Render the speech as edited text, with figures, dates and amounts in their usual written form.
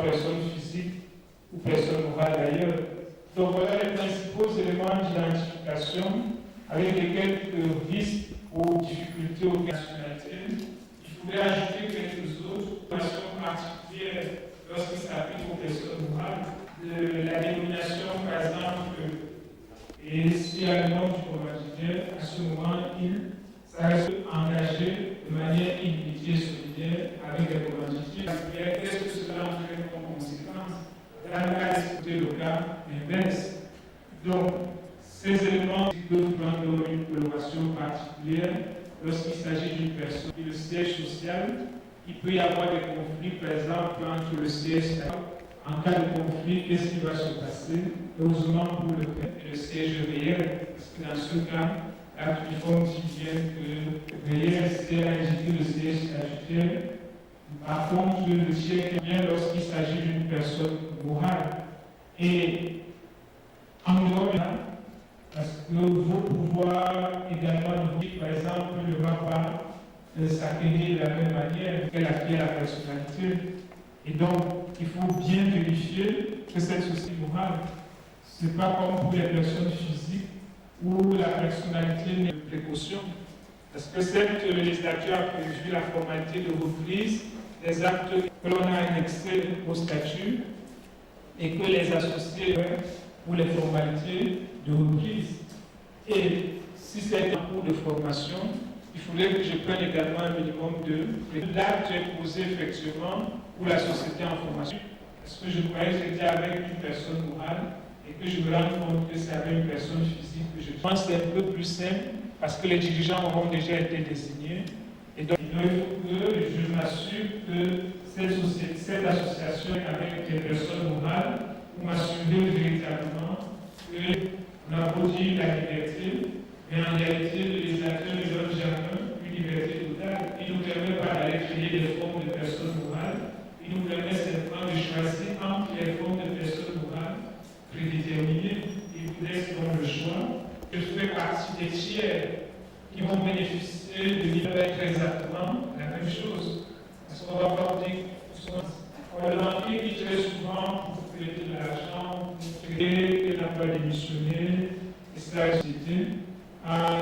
personne physique ou personne morale d'ailleurs. Donc voilà les principaux éléments d'identification avec lesquels risques ou difficultés aux nationalités. Il faudrait ajouter quelques autres questions particulières lorsqu'il s'applique aux personnes morales. La dénomination, par exemple, et s'il y a le nom du commanditaire, à ce moment, il reste engagé de manière impliquée et solidaire avec les commanditaires. Qu'est-ce que cela entraîne comme conséquence? Dans le cas d'exploiter le cas inverse. Donc, ces éléments peuvent prendre une coloration particulière lorsqu'il s'agit d'une personne. Et le siège social, il peut y avoir des conflits, par exemple, entre le siège. En cas de conflit, qu'est-ce qui va se passer? Heureusement pour le siège réel, parce que dans ce cas, la réforme dit bien que réel, c'est indiqué le siège statutaire. Par contre, le siège vient lorsqu'il s'agit d'une personne morale. Et en dehors de là, parce que vos pouvoirs également, par exemple, ne va pas s'acquérir de la même manière qu'elle acquiert la personnalité. Et donc, il faut bien vérifier que cette société morale, ce n'est pas comme pour les personnes physiques où la personnalité n'est de précaution. Parce que cette législature a prévu la formalité de reprise des actes que l'on a annexés au statut et que les associés pour les formalités de reprise. Et si c'est un cours de formation, il faudrait que je prenne également un minimum de l'acte posé effectivement pour la société en formation. Parce que je croyais que j'étais avec une personne morale et que je me rends compte que c'est avec une personne physique que je pense que c'est un peu plus simple parce que les dirigeants auront déjà été désignés. Et donc, il faut que je m'assure que cette association avec des personnes morales pour m'assurer véritablement qu'on a beau dire la liberté, mais en réalité, le législateur ne donne jamais une liberté totale. Il ne nous permet pas d'aller créer des formes de personnes morales. Il nous permet simplement de choisir entre les formes de personnes morales prédéterminées. Il vous laisse donc le choix. Je fais partie des tiers qui vont bénéficier de l'hiver exactement la même chose. Parce qu'on va pas dire le banquier qui très souvent pour prêter de l'argent, pour créer, il n'a pas démissionné, et c'est la société.